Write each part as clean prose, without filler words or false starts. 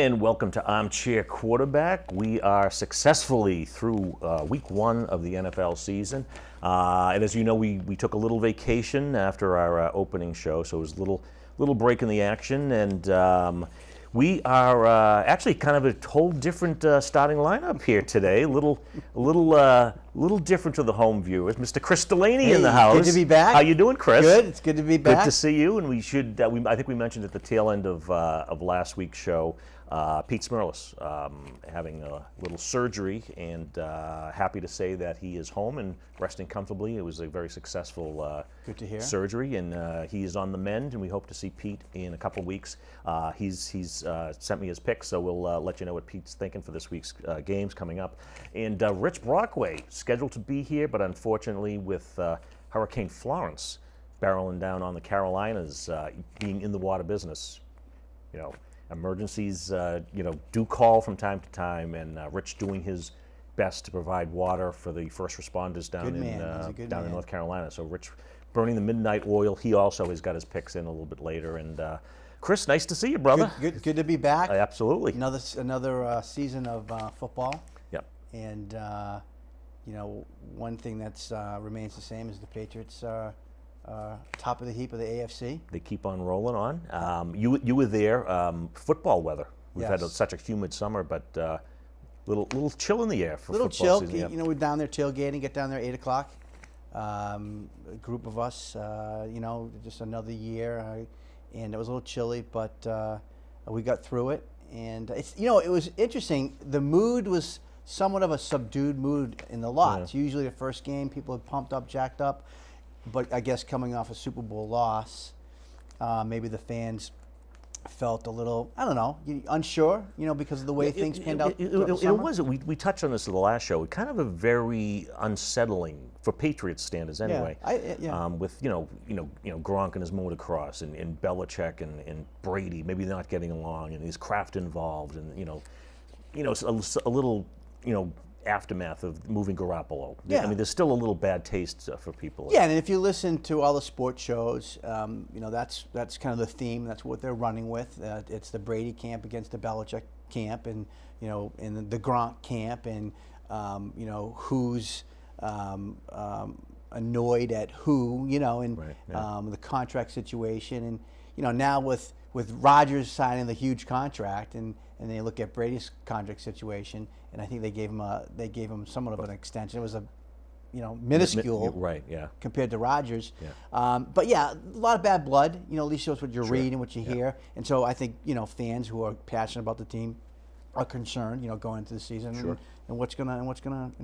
And welcome to Armchair Quarterback. We are successfully through week one of the NFL season. And as you know, we took a little vacation after our opening show, so it was a little break in the action. And we are actually kind of a whole different starting lineup here today. A little different to the home viewers. Mr. Chris Delaney in the house. Good to be back. How you doing, Chris? Good. It's good to be back. Good to see you. And we should. I think we mentioned at the tail end of last week's show, Pete Smerlis having a little surgery, and happy to say that he is home and resting comfortably. It was a very successful good to hear. Surgery, and he is on the mend, and we hope to see Pete in a couple weeks. He's sent me his picks, so we'll let you know what Pete's thinking for this week's games coming up. And Rich Brockway, scheduled to be here, but unfortunately with Hurricane Florence barreling down on the Carolinas, being in the water business, emergencies, do call from time to time, and Rich doing his best to provide water for the first responders down in North Carolina. So Rich burning the midnight oil. He also has got his picks in a little bit later. And Chris, nice to see you, brother. Good to be back. Absolutely. Another season of football. Yep. And one thing that's remains the same is the Patriots top of the heap of the AFC. They keep on rolling on. You were there. Football weather. We've had such a humid summer, but little chill in the air for football season. Little chill. We're down there tailgating. Get down there at 8 o'clock. A group of us. Just another year, and it was a little chilly, but we got through it. And it was interesting. The mood was somewhat of a subdued mood in the lots. Yeah. Usually the first game, people are pumped up, jacked up. But I guess coming off a Super Bowl loss, maybe the fans felt a little, unsure, because of the way things panned out. We touched on this in the last show. Kind of a very unsettling for Patriots standards, anyway. With Gronk and his motocross, and Belichick and Brady maybe not getting along, and his Kraft involved, and a little aftermath of moving Garoppolo. Yeah. I mean, there's still a little bad taste for people. Yeah, and if you listen to all the sports shows, that's kind of the theme. That's what they're running with. It's the Brady camp against the Belichick camp, and in the Gronk camp, and who's annoyed at who, and right, yeah. The contract situation, and now with Rodgers signing the huge contract, and they look at Brady's contract situation, and I think they gave him somewhat of an extension. It was a minuscule, right? Yeah. Compared to Rodgers. Yeah. But yeah, a lot of bad blood. At least shows what you read and what you Yeah. hear, and so I think fans who are passionate about the team are concerned, going into the season, Sure. and what's gonna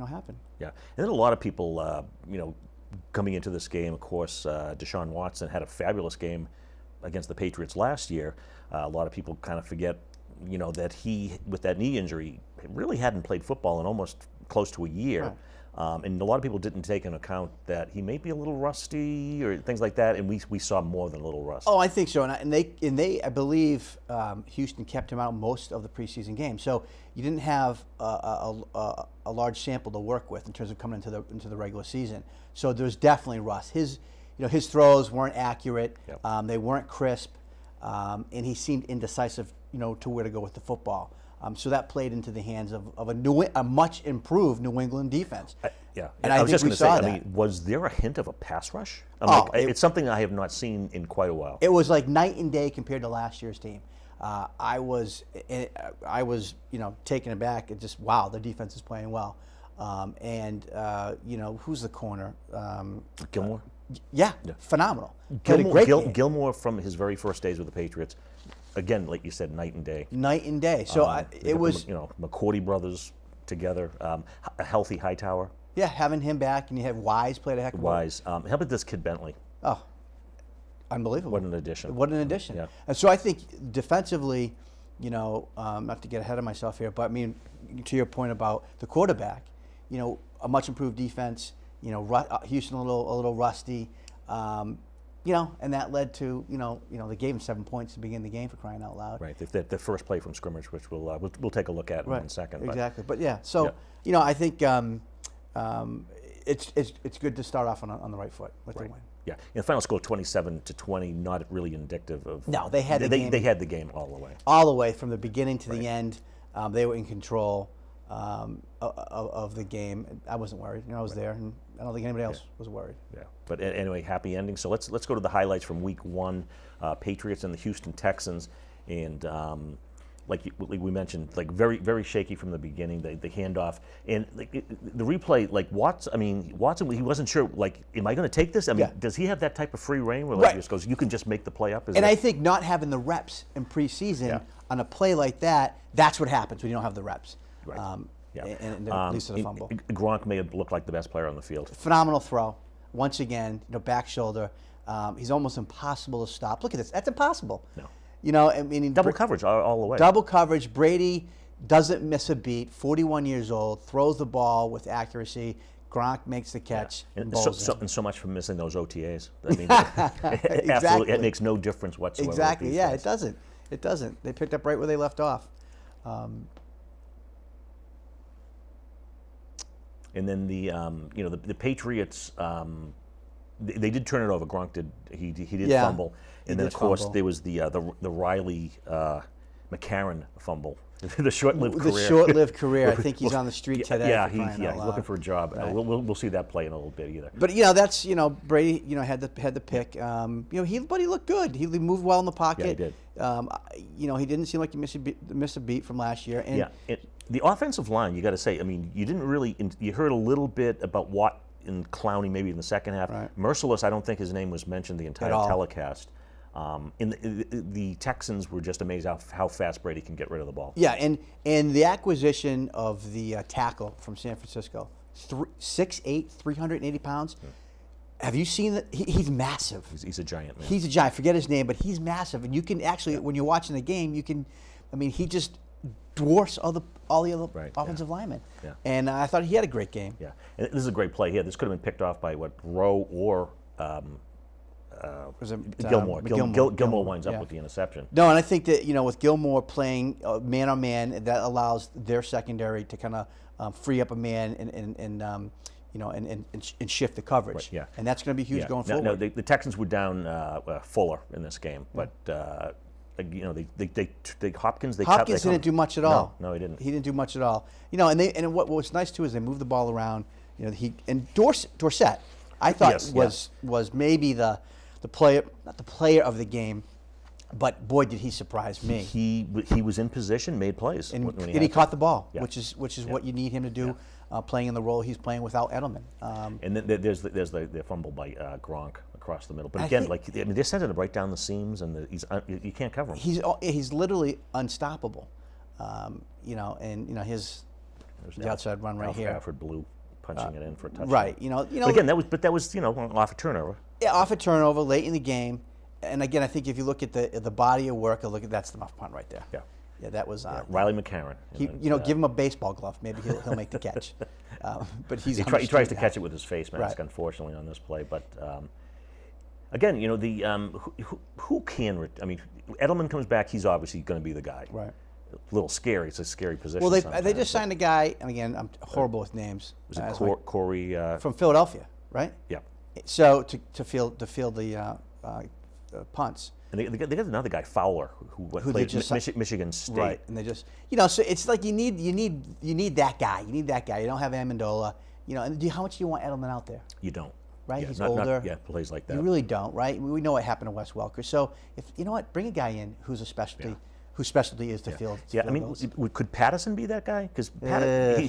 happen. Yeah, and then a lot of people, coming into this game, of course, Deshaun Watson had a fabulous game against the Patriots last year. A lot of people kind of forget, that he, with that knee injury, really hadn't played football in almost close to a year. Right. And a lot of people didn't take into account that he may be a little rusty or things like that, and we saw more than a little rust. Oh, I think so, and they I believe Houston kept him out most of the preseason game, so you didn't have a large sample to work with in terms of coming into the regular season. So there's definitely rust. His throws weren't accurate. Yep. They weren't crisp, and he seemed indecisive, to where to go with the football. So that played into the hands of a much improved New England defense. And I was just going to say, I mean, was there a hint of a pass rush? It's something I have not seen in quite a while. It was like night and day compared to last year's team. I was taken aback. It just, wow, the defense is playing well. Who's the corner? Gilmore? Yeah, phenomenal. Gilmore from his very first days with the Patriots. Again, like you said, night and day. Night and day. So it was, McGrady brothers together, a healthy Hightower. Yeah, having him back, and you have Wise played a heck of a Wise. How about this kid Bentley? Oh, unbelievable! What an addition! What an addition! Yeah. And so I think defensively, not to get ahead of myself here, but I mean, to your point about the quarterback, a much improved defense. Houston a little rusty. And that led to, they gave him 7 points to begin the game, for crying out loud. Right, the first play from scrimmage, which we'll take a look at in 1 second. Exactly, but yeah, so I think it's good to start off on the right foot with the win. Yeah, the final score 27-20, not really indicative of. No, they had the game. They had the game all the way. All the way from the beginning to the end. They were in control of the game. I wasn't worried. I was there, and I don't think anybody else was worried. Yeah, but anyway, happy ending. So let's go to the highlights from Week 1. Patriots and the Houston Texans, and like we mentioned, like very shaky from the beginning. The handoff and the replay, like Watson, he wasn't sure. Like, am I going to take this? I mean, does he have that type of free reign where he just goes, you can just make the play up? I think not having the reps in preseason on a play like that, that's what happens when you don't have the reps. Right. And at least a fumble. Gronk may have looked like the best player on the field. Phenomenal throw. Once again, back shoulder. He's almost impossible to stop. Look at this. That's impossible. No. Double coverage all the way. Double coverage. Brady doesn't miss a beat. 41 years old. Throws the ball with accuracy. Gronk makes the catch. Yeah. And so much for missing those OTAs. Exactly. Absolutely, it makes no difference whatsoever. Exactly. Yeah, it doesn't. It doesn't. They picked up right where they left off. And then the Patriots, they did turn it over. Gronk did. He did fumble, and then of course there was the Riley McCarron fumble, the short-lived career. The short-lived career. I think he's on the street today. Yeah, he's looking for a job. Right. We'll see that play in a little bit either. But that's Brady. Had the pick. But he looked good. He moved well in the pocket. Yeah, he did. He didn't seem like he missed a beat from last year. And the offensive line, you got to say, you didn't really. You heard a little bit about Watt and Clowney maybe in the second half. Right. Merciless, I don't think his name was mentioned the entire telecast. The Texans were just amazed how fast Brady can get rid of the ball. Yeah, and the acquisition of the tackle from San Francisco, 6'8", 380 pounds. Have you seen that? He's massive. He's a giant, man. He's a giant. Forget his name, but he's massive. And you can actually, when you're watching the game, he just dwarfs all the other offensive linemen. Yeah. And I thought he had a great game. Yeah, and this is a great play here. This could have been picked off by Rowe or Gilmore. Gilmore winds up with the interception. No, and I think that with Gilmore playing man on man, that allows their secondary to kind of free up a man and shift the coverage. Right, yeah. And that's going to be huge going forward. No, the Texans were down Fuller in this game, but Hopkins didn't do much at all. No, he didn't. He didn't do much at all. And what's nice too is they move the ball around. Dorsett, I thought was maybe the player, not the player of the game, but boy did he surprise me. He was in position, made plays, and he caught the ball, which is what you need him to do. Yeah. Playing in the role he's playing without Edelman. And then there's the fumble by Gronk across the middle. But again, they're sending it right down the seams, and you can't cover him. He's literally unstoppable. His the outside run right here. Alfred Blue punching it in for a touchdown. Right. But again, that was off a turnover. Yeah, off a turnover late in the game. And again, I think if you look at the body of work, that's the muff punt right there. Yeah. Yeah, that was Riley McCarron. Give him a baseball glove. Maybe he'll make the catch. But he tries to catch it with his face mask, unfortunately, on this play. But again, who can? Edelman comes back. He's obviously going to be the guy. Right. A little scary. It's a scary position. Well, they just signed a guy, and again, I'm horrible with names. Was it Corey from Philadelphia, right? Yeah. So to field the punts. And they got another guy, Fowler, who played Michigan State. Right, and they just, so it's like you need that guy. You need that guy. You don't have Amendola. And how much do you want Edelman out there? You don't. Right, yeah, he's older. Plays like that. You really don't, right? We know what happened to Wes Welker. So bring a guy in whose specialty is to field. Yeah, could Patterson be that guy? Because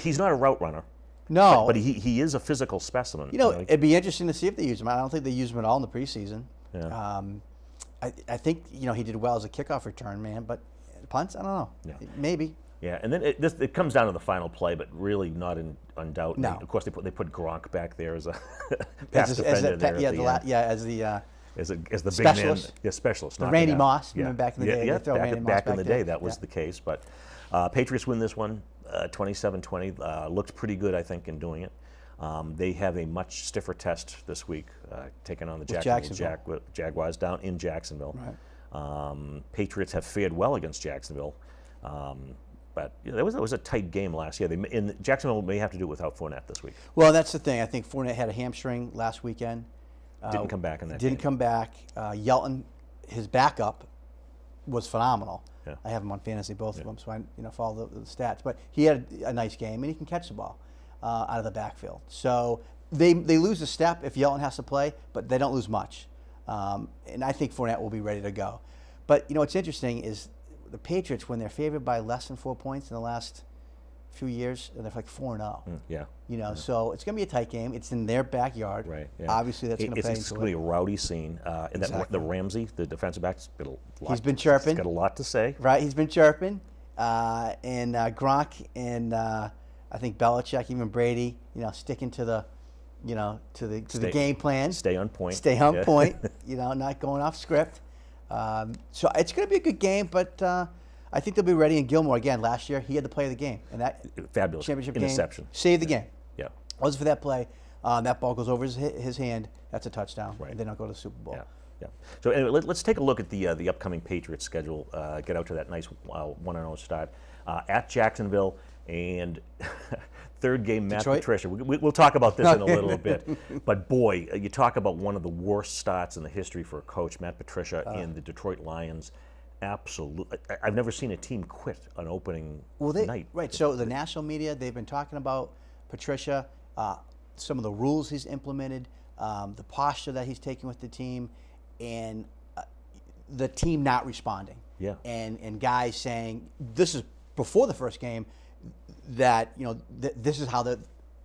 he's not a route runner. No, but he is a physical specimen. It'd be interesting to see if they use him. I don't think they used him at all in the preseason. Yeah. I think he did well as a kickoff return man, but punts, I don't know. Yeah. Maybe. Yeah, and then it comes down to the final play, but really not in doubt. No. Of course, they put Gronk back there as a pass defender as the big specialist. man, specialist. The Randy Moss, back in the day. Back in the day, that was the case. But Patriots win this one, 27-20. Looked pretty good, I think, in doing it. They have a much stiffer test this week, taking on the Jacksonville Jaguars down in Jacksonville. Right. Patriots have fared well against Jacksonville, but that was a tight game last year. Jacksonville may have to do it without Fournette this week. Well, that's the thing. I think Fournette had a hamstring last weekend. Didn't come back in that Didn't game. come back. Yelton, his backup, was phenomenal. Yeah. I have him on fantasy, both of them, so I follow the stats. But he had a nice game, and he can catch the ball out of the backfield. So they lose a step if Yelton has to play, but they don't lose much. And I think Fournette will be ready to go. But what's interesting is the Patriots, when they're favored by less than 4 points in the last few years, they're like 4-0. Yeah. So it's going to be a tight game. It's in their backyard. Right. Yeah. Obviously, that's going to play It's into going to be it. a rowdy scene. And Exactly. the Ramsey, the defensive back, He's been chirping. He's got a lot to say. Right, he's been chirping. And Gronk and I think Belichick, even Brady, sticking to the, to the game plan. Stay on point. Stay on point. Not going off script. So it's going to be a good game, but I think they'll be ready. And Gilmore, again, last year, he had the play of the game. And that Fabulous. championship Interception. game saved the game. Yeah. Wasn't for that play. That ball goes over his hand. That's a touchdown. Right. And they don't go to the Super Bowl. Yeah. Yeah. So anyway, let's take a look at the upcoming Patriots schedule. Get out to that nice 1-0 start at Jacksonville, and third game, Matt Detroit? Patricia. We'll talk about this in a little bit. But boy, you talk about one of the worst starts in the history for a coach, Matt Patricia, and the Detroit Lions. Absolutely, I've never seen a team quit on opening night. Right. So the national media, they've been talking about Patricia, some of the rules he's implemented, the posture that he's taking with the team, and the team not responding. Yeah. And guys saying, this is before the first game, that this is how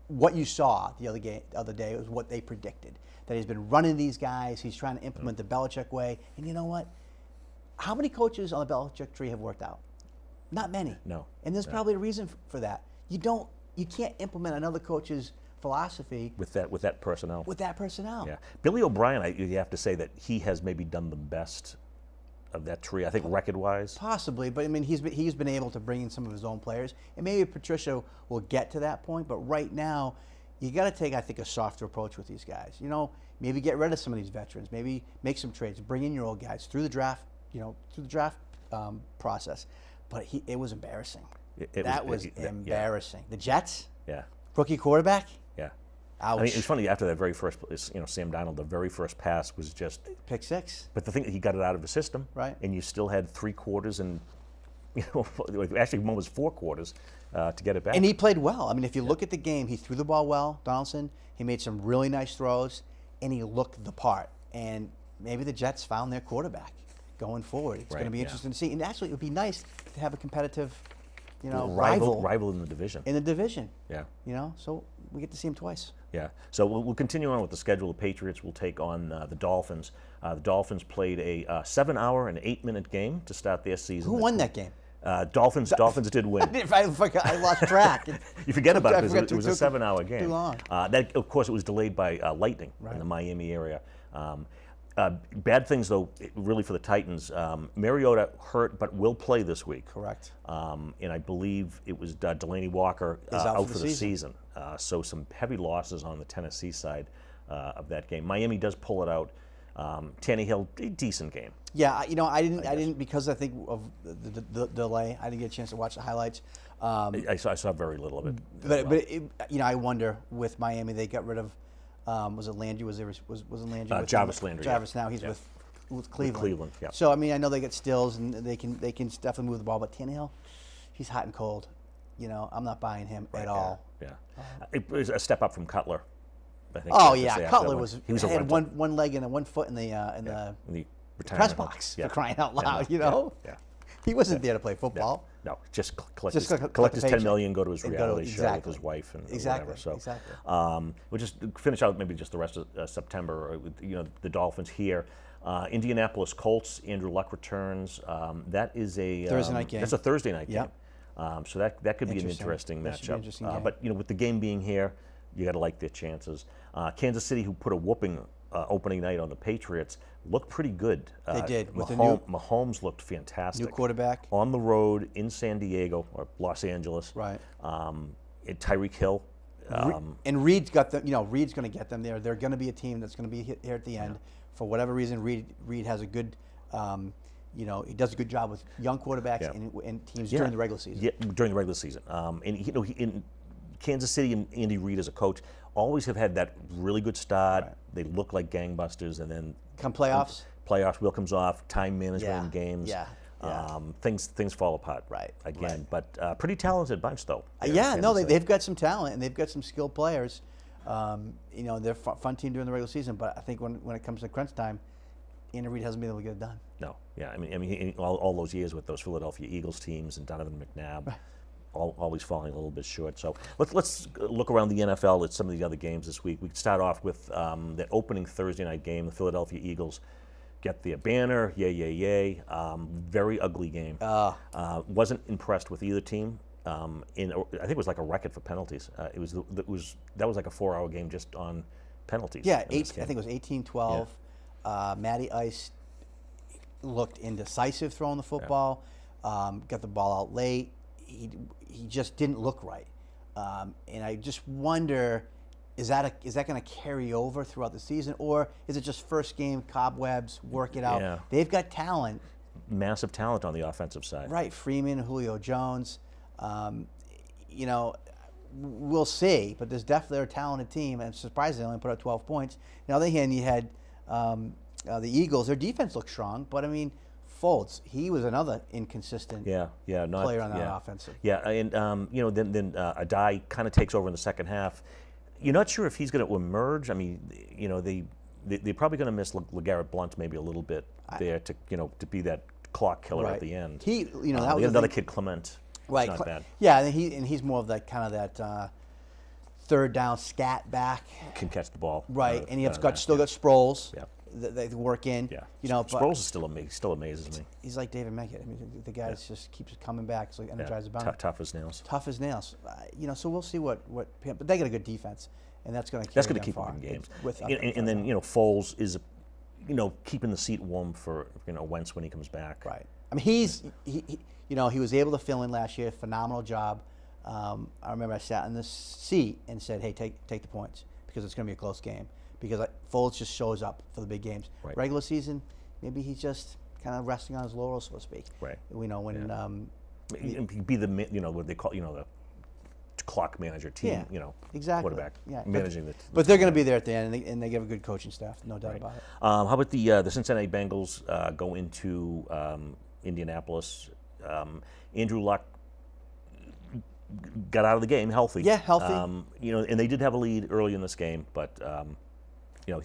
what you saw the other day was what they predicted. That he's been running these guys. He's trying to implement the Belichick way. And you know what? How many coaches on the Belichick tree have worked out? Not many. No. And there's probably a reason for that. You can't implement another coach's philosophy with that personnel. with that personnel. Yeah, Billy O'Brien, you have to say that he has maybe done the best of that tree. I think record-wise. Possibly, but I mean he's been able to bring in some of his own players, and maybe Patricia will get to that point. But right now, you got to take, I think, a softer approach with these guys. Maybe get rid of some of these veterans. Maybe make some trades. Bring in your old guys through the draft. Process. But it was embarrassing. That was embarrassing. Yeah. The Jets, Yeah. rookie quarterback. Yeah. Ouch. I mean, it's funny, after that very first, Sam Darnold, the very first pass was just Pick six. But the thing, he got it out of his system, Right. And you still had 3 quarters and, actually one was 4 quarters to get it back. And he played well. I mean, if you look at the game, he threw the ball well, Donaldson. He made some really nice throws, and he looked the part. And maybe the Jets found their quarterback going forward. It's going to be interesting to see. And actually, it would be nice to have a competitive, rival in the division. Yeah. So we get to see him twice. Yeah. So we'll continue on with the schedule. The Patriots will take on the Dolphins. The Dolphins played a 7-hour and 8-minute game to start their season. Who won that game? Dolphins did win. I lost track. You forget about it I because it was a 7-hour game. Too long. That, of course, it was delayed by lightning in the Miami area. Bad things, though, really for the Titans. Mariota hurt, but will play this week. Correct. And I believe it was Delaney Walker out for the season. So some heavy losses on the Tennessee side of that game. Miami does pull it out. Tannehill, a decent game. Yeah, I didn't because I think of the delay. I didn't get a chance to watch the highlights. I saw very little of it. But I wonder with Miami they got rid of. Was it Landry? Was Landry? Jarvis Landry. Jarvis now he's with Cleveland. Cleveland, yeah. So I mean I know they get Stills and they can definitely move the ball, but Tannehill, he's hot and cold. I'm not buying him at all. Yeah. It was a step up from Cutler. I think. Oh yeah, Cutler had one leg and one foot in the the press box for crying out loud. Yeah. He wasn't there to play football. No, just collect Just his collect the $10 paycheck. million, go to his And reality show exactly. with his wife and Exactly. whatever. So, Exactly. We'll just finish out maybe just the rest of September. With, the Dolphins here. Indianapolis Colts. Andrew Luck returns. That is a Thursday night game. That's a Thursday night Yep. game. So that could be an interesting That should be matchup. an interesting game. But with the game being here, you got to like their chances. Kansas City, who put a whooping opening night on the Patriots, looked pretty good. They did. Mahomes looked fantastic. New quarterback. On the road in San Diego or Los Angeles. Right. Tyreek Hill. And Reed's got them. Reed's going to get them there. They're going to be a team that's going to be here at the end. For whatever reason, Reed has a good. He does a good job with young quarterbacks and teams during the regular season. Yeah, during the regular season. And in Kansas City and Andy Reid as a coach always have had that really good start, they look like gangbusters, and then Come playoffs. wheel comes off, time management in games. Yeah. Things fall apart. Right. Again, but pretty talented bunch though. They've got some talent and they've got some skilled players. They're a fun team during the regular season, but I think when it comes to crunch time, Andy Reid hasn't been able to get it done. No. Yeah. I mean, all those years with those Philadelphia Eagles teams and Donovan McNabb. Always falling a little bit short. So let's look around the NFL at some of the other games this week. We can start off with the opening Thursday night game. The Philadelphia Eagles get their banner. Yay. Very ugly game. Wasn't impressed with either team. I think it was like a record for penalties. That was like a 4-hour game just on penalties. Yeah, I think it was 18-12. Yeah. Matty Ice looked indecisive throwing the football. Got the ball out late. He just didn't look right, and I just wonder, is that going to carry over throughout the season, or is it just first game cobwebs, work it out? Yeah. They've got talent, massive talent on the offensive side. Right, Freeman, Julio Jones. We'll see, but there's definitely a talented team, and surprisingly, they only put up 12 points. On the other hand, you had the Eagles. Their defense looked strong, but I mean, Folds, he was another inconsistent player on that offensive. Yeah, and then Adai kind of takes over in the second half. You're not sure if he's going to emerge. I mean, they're probably going to miss LeGarrette Blount maybe a little bit there to be that clock killer at the end. That was another kid, Clement. Right, not bad. Yeah, and he's more of that kind of that third down scat back. Can catch the ball. Right, and he's still got Sproles. Yeah. They work in. Yeah. Sproles is still amazes me. He's like David Meggett. I mean, the guy just keeps coming back. It's like energized about him. Tough as nails. Tough as nails. So we'll see what. But they got a good defense, and that's going to keep them in games. And then Foles is, keeping the seat warm for Wentz when he comes back. Right. I mean, he was able to fill in last year. Phenomenal job. I remember I sat in this seat and said, "Hey, take the points because it's going to be a close game." Because Foles just shows up for the big games. Right. Regular season, maybe he's just kind of resting on his laurels, so to speak. Right. When be the what they call the clock manager team. Exactly. Quarterback. Yeah. Managing but they're going to be there at the end, and they have a good coaching staff, no doubt about it. How about the Cincinnati Bengals go into Indianapolis? Andrew Luck got out of the game healthy. Yeah, healthy. And they did have a lead early in this game, but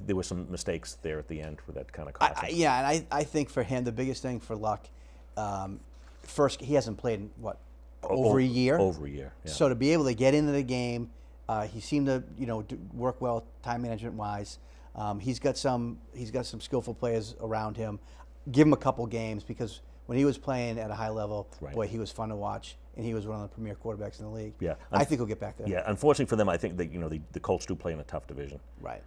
there were some mistakes there at the end where that kind of cost him. And I think for him, the biggest thing for Luck, first, he hasn't played in, over a year? Over a year, yeah. So to be able to get into the game, he seemed to, work well time management-wise. He's got some skillful players around him. Give him a couple games because when he was playing at a high level, boy, he was fun to watch. And he was one of the premier quarterbacks in the league. Yeah, I think he'll get back there. Yeah, unfortunately for them, I think that the Colts do play in a tough division. Right.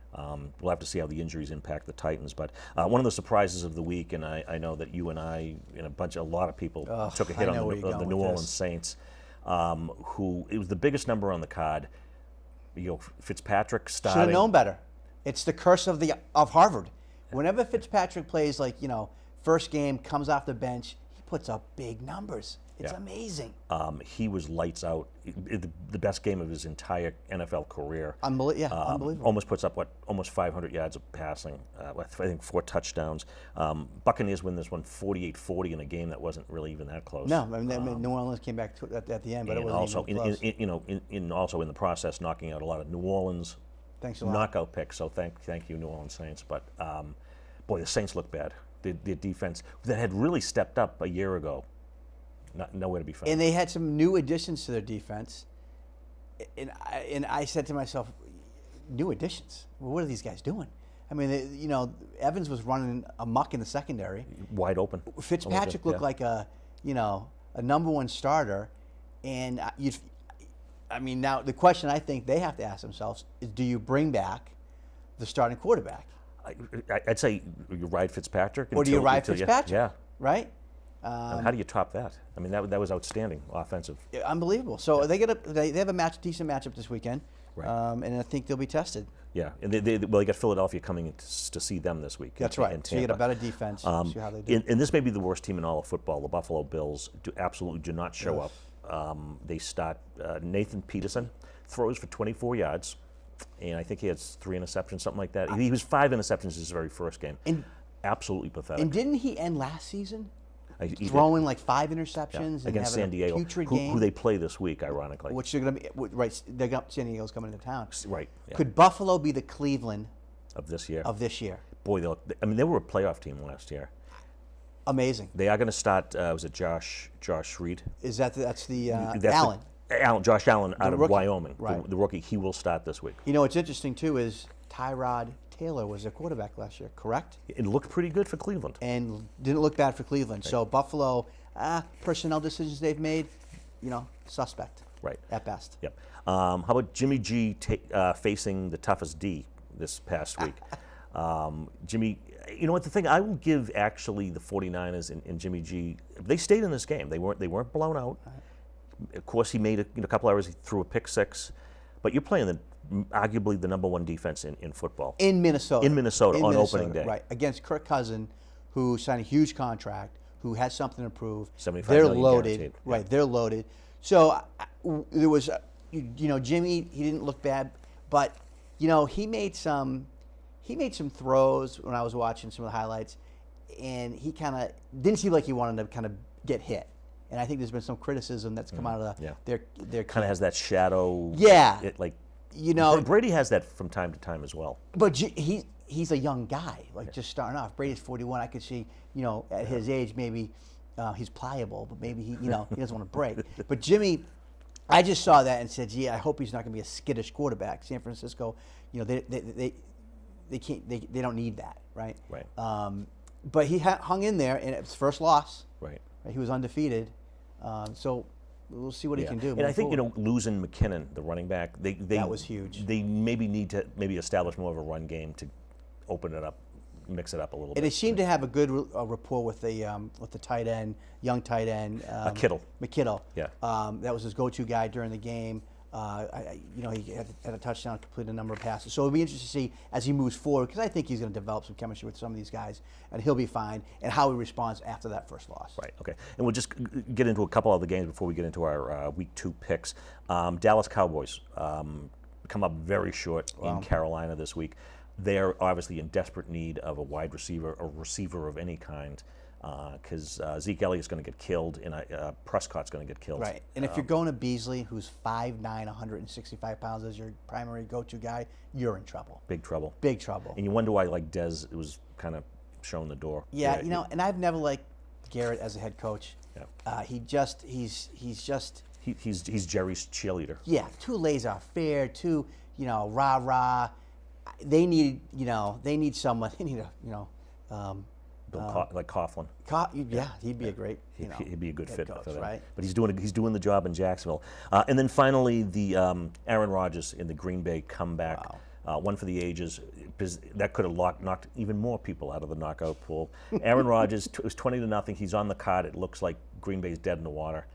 We'll have to see how the injuries impact the Titans. But one of the surprises of the week, and I know that you and I and a lot of people took a hit on the New Orleans Saints, who it was the biggest number on the card. Fitzpatrick starting. Should have known better. It's the curse of Harvard. Whenever Fitzpatrick plays, first game, comes off the bench, he puts up big numbers. It's amazing. He was lights out. The best game of his entire NFL career. Unbelievable. Almost puts up almost 500 yards of passing. I think 4 touchdowns. Buccaneers win this one 48-40 in a game that wasn't really even that close. No, New Orleans came back at the end, but it wasn't also even close. Also in the process knocking out a lot of New Orleans knockout picks. So thank you, New Orleans Saints. But boy, the Saints look bad. Their defense that had really stepped up a year ago. Nowhere to be found. And they had some new additions to their defense. And I said to myself, new additions? Well, what are these guys doing? I mean, Evans was running amok in the secondary. Wide open. Fitzpatrick looked like a number one starter. And now the question I think they have to ask themselves is, do you bring back the starting quarterback? I'd say you ride Fitzpatrick. Or do you ride Fitzpatrick? Yeah. Right? How do you top that? I mean, that was outstanding offensive. Unbelievable. So they have a decent matchup this weekend, right. And I think they'll be tested. Yeah, and they got Philadelphia coming in to see them this week. That's right. So you get a better defense. See how they do. And this may be the worst team in all of football. The Buffalo Bills absolutely do not show up. They start Nathan Peterson throws for 24 yards. and I think he had 3 interceptions, something like that. He was 5 interceptions his very first game. And, Absolutely pathetic. and didn't he end last season He throwing like 5 interceptions and against having San Diego, a putrid who game? they play this week, ironically. Which they're going to be right. They got San Diego's coming into town. Right. Yeah. Could Buffalo be the Cleveland Of this year. of this year? Boy, they were a playoff team last year. Amazing. They are going to start. Was it Josh Reed? Is that's the That's Allen? Josh Allen out of rookie. Wyoming. Right. The rookie. He will start this week. You know what's interesting too is Tyrod Taylor was their quarterback last year, correct? It looked pretty good for Cleveland. And didn't look bad for Cleveland. So Buffalo, personnel decisions they've made, suspect. Right. At best. Yep. How about Jimmy G facing the toughest D this past week? Jimmy, you know what, the thing I will give actually the 49ers and Jimmy G, they stayed in this game. They weren't blown out. Right. Of course, he made a couple errors. He threw a pick 6. But you're playing arguably the #1 defense in football. In Minnesota. On opening day. Right. Against Kirk Cousins, who signed a huge contract, who has something to prove. $75 They're million loaded. guaranteed. Right. They're loaded. So there was, Jimmy, he didn't look bad, but, he made some throws when I was watching some of the highlights, and he kind of didn't seem like he wanted to kind of get hit. And I think there's been some criticism that's come out of their kind of has that shadow. Yeah. Brady has that from time to time as well. But he's a young guy, just starting off. Brady's 41. I could see, at his age, maybe he's pliable, but maybe he doesn't want to break. But Jimmy, I just saw that and said, gee, I hope he's not going to be a skittish quarterback. San Francisco, they can't, they don't need that, right? Right. But he hung in there, and it was first loss. Right. He was undefeated. So we'll see what he can do. And I think losing McKinnon, the running back, that was huge. They maybe need to establish more of a run game to open it up, mix it up a little bit. And they seemed to have a good rapport with the tight end, young tight end. Kittle. McKittle. Yeah. That was his go-to guy during the game. He had a touchdown, completed a number of passes. So it'll be interesting to see as he moves forward, because I think he's going to develop some chemistry with some of these guys, and he'll be fine, and how he responds after that first loss. Right, okay. And we'll just get into a couple other games before we get into our Week 2 picks. Dallas Cowboys come up very short in Carolina this week. They're obviously in desperate need of a wide receiver, a receiver of any kind, because Zeke Elliott's going to get killed, and Prescott's going to get killed. Right, and if you're going to Beasley, who's 5'9", 165 pounds, as your primary go-to guy, you're in trouble. Big trouble. Big trouble. And you wonder why, Dez was kind of shown the door. Yeah, and I've never liked Garrett as a head coach. Yeah. He's Jerry's cheerleader. Yeah, too laissez-faire, too rah-rah. They need someone. They need Like Coughlin. Yeah, he'd be a great. He'd be a good fit coach, for them. right? But he's doing the job in Jacksonville. And then finally, the Aaron Rodgers in the Green Bay comeback. Wow. One for the ages. That could have knocked even more people out of the knockout pool. Aaron Rodgers, it was 20-0. He's on the card. It looks like Green Bay's dead in the water.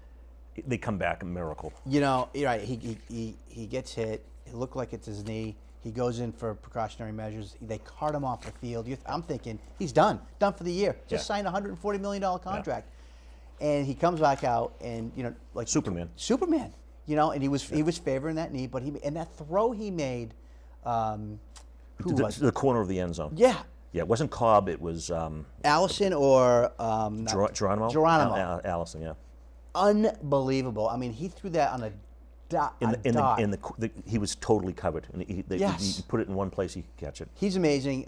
They come back, a miracle. You're right. He gets hit. It looked like it's his knee. He goes in for precautionary measures. They cart him off the field. I'm thinking he's done for the year. Just signed a $140 million contract, and he comes back out and like Superman. And he was favoring that knee, but that throw he made. Who was it? The corner of the end zone. Yeah. Yeah, it wasn't Cobb. It was Allison or Geronimo. Allison, yeah. Unbelievable. I mean, he threw that on a dot. He was totally covered. And he put it in one place, he could catch it. He's amazing.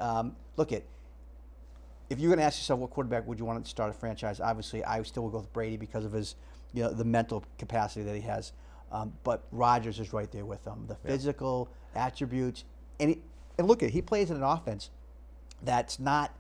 If you're going to ask yourself what quarterback would you want to start a franchise, obviously I still will go with Brady because of his, the mental capacity that he has. But Rodgers is right there with him. The physical attributes, and look he plays in an offense that's not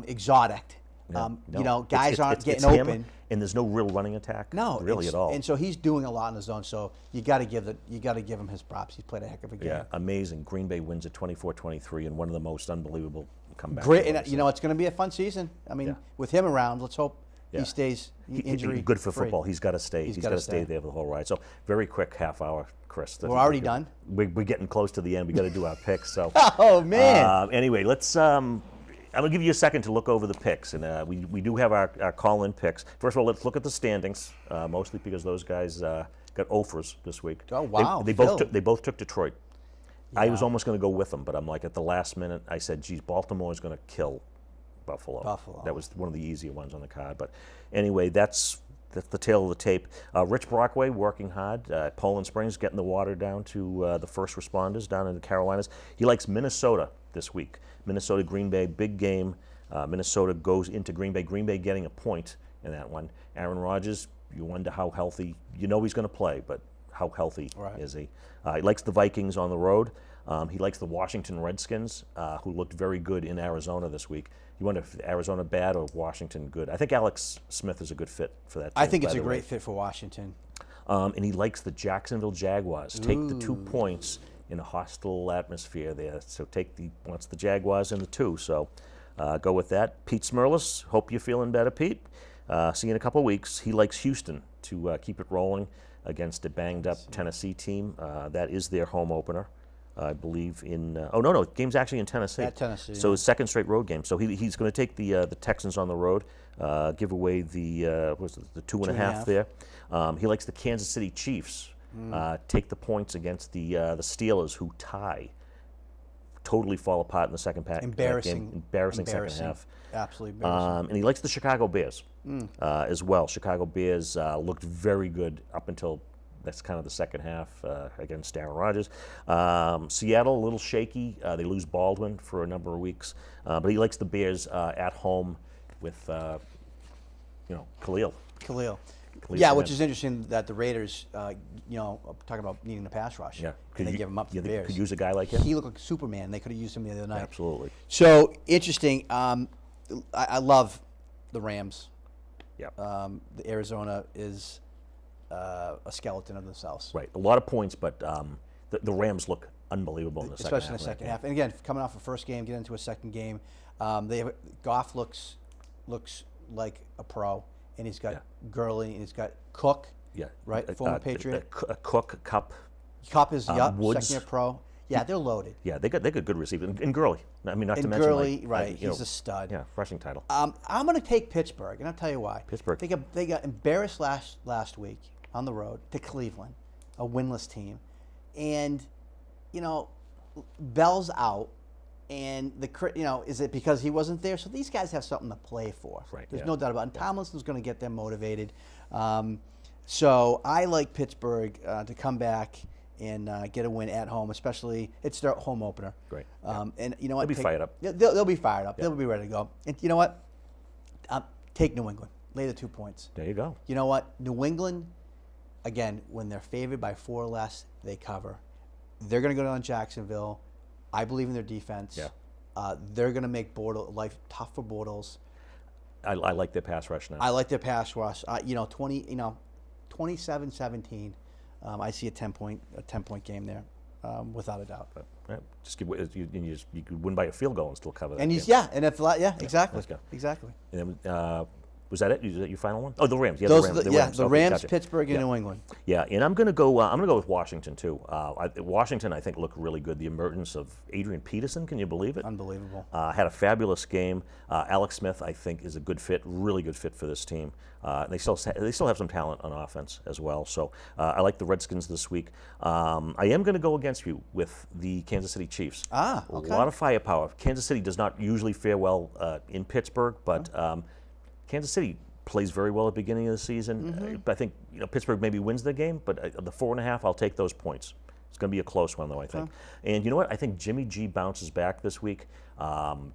exotic. No. Guys aren't getting open, open, and there's no real running attack. No, really at all. And so he's doing a lot in the zone. So you got to give him his props. He's played a heck of a game. Yeah, amazing. Green Bay wins at 24-23, and one of the most unbelievable comebacks. Great, and it's going to be a fun season. I mean, with him around, let's hope he stays injury good for free. Football. He's got to stay. He's got to stay there for the whole ride. So very quick half hour, Chris. We're already done. We're getting close to the end. We got to do our picks. So. Oh man. Anyway, let's. I'm gonna give you a second to look over the picks, and we do have our call-in picks. First of all, let's look at the standings, mostly because those guys got offers this week. Oh wow! They both took Detroit. I was almost going to go with them, but I'm like, at the last minute, I said, geez, Baltimore is going to kill Buffalo. That was one of the easier ones on the card. But anyway, that's the tale of the tape. Rich Brockway working hard. Poland Springs getting the water down to the first responders down in the Carolinas. He likes Minnesota this week. Minnesota, Green Bay, big game. Minnesota goes into Green Bay. Green Bay getting a point in that one. Aaron Rodgers, you wonder how healthy. You know he's going to play, but how healthy is he? He likes the Vikings on the road. He likes the Washington Redskins, who looked very good in Arizona this week. You wonder if Arizona bad or Washington good. I think Alex Smith is a good fit for that team. I think it's a great fit for Washington. And he likes the Jacksonville Jaguars. Take the 2 points in a hostile atmosphere there. So wants the Jaguars in the 2. So go with that. Pete Smerlis, hope you're feeling better, Pete. See you in a couple of weeks. He likes Houston to keep it rolling against a banged-up Tennessee team. That is their home opener. I believe in. Game's actually in Tennessee. At Tennessee. So his second straight road game. So he's going to take the Texans on the road, give away the 2.5 there. He likes the Kansas City Chiefs. Take the points against the Steelers, who tie. Totally fall apart in the second game. Embarrassing second half. Absolutely embarrassing. And he likes the Chicago Bears as well. Chicago Bears looked very good up until. That's kind of the second half against Aaron Rodgers. Seattle, a little shaky. They lose Baldwin for a number of weeks. But he likes the Bears at home with, Khalil. Yeah, which is interesting that the Raiders, talking about needing the pass rush. Yeah. And they give him up to the they Bears. could use a guy like him? He looked like Superman. They could have used him the other night. Absolutely. So, interesting. I love the Rams. Yeah. The Arizona is a skeleton of themselves. Right. A lot of points, but the Rams look unbelievable in the second half. Especially in the second half. And again, coming off a first game, get into a second game. Goff looks like a pro, and he's got Gurley, and he's got Cook. Yeah. Right. Former Patriot. Cook, Cup. Cup is Woods. second year pro. Yeah, they're loaded. Yeah, they got good receivers. And Gurley. I mean, not to mention Gurley, right? He's a stud. Yeah, rushing title. I'm going to take Pittsburgh, and I'll tell you why. Pittsburgh. They got embarrassed last week on the road to Cleveland, a winless team, and Bell's out, and is it because he wasn't there? So these guys have something to play for. Right. There's no doubt about it. And Tomlinson's going to get them motivated. So I like Pittsburgh to come back and get a win at home, especially it's their home opener. Great. And you know what? They'll be fired up. They'll be fired up. Yeah. They'll be ready to go. And you know what? Take New England. Lay the 2 points. There you go. You know what? New England, again, when they're favored by 4 or less, they cover. They're going to go down to Jacksonville. I believe in their defense. Yeah. They're going to make life tough for Bortles. I like their pass rush now. I like their pass rush. 27-17. I see a 10-point game there, without a doubt. But, just you could win by a field goal and still cover that. And exactly. Let's go. Exactly. And then, was that it? Is that your final one? Oh, the Rams. Yeah, the Rams, Pittsburgh, and New England. Yeah, and I'm going to go. I'm going to go with Washington too. Washington, I think, looked really good. The emergence of Adrian Peterson, can you believe it? Unbelievable. Had a fabulous game. Alex Smith, I think, is a good fit, really good fit for this team. They still have some talent on offense as well. So I like the Redskins this week. I am going to go against you with the Kansas City Chiefs. Okay. A lot of firepower. Kansas City does not usually fare well in Pittsburgh, but. Kansas City plays very well at the beginning of the season. I think Pittsburgh maybe wins the game, but the 4.5, I'll take those points. It's going to be a close one, though, I think. And you know what? I think Jimmy G bounces back this week.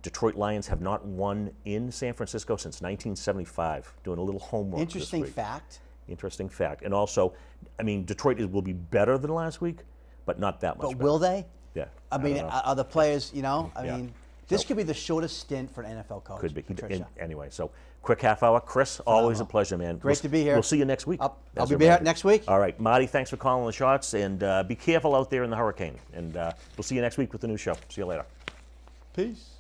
Detroit Lions have not won in San Francisco since 1975. Doing a little homework Interesting this week. fact. Interesting fact. And also, I mean, Detroit will be better than last week, but not that much better. But will they? Yeah. I mean, are the players, this could be the shortest stint for an NFL coach. Could be. Anyway, so quick half hour. Chris, always a pleasure, man. Great to be here. We'll see you next week. I'll be here next week. All right, Marty, thanks for calling the shots, and be careful out there in the hurricane. And we'll see you next week with the new show. See you later. Peace.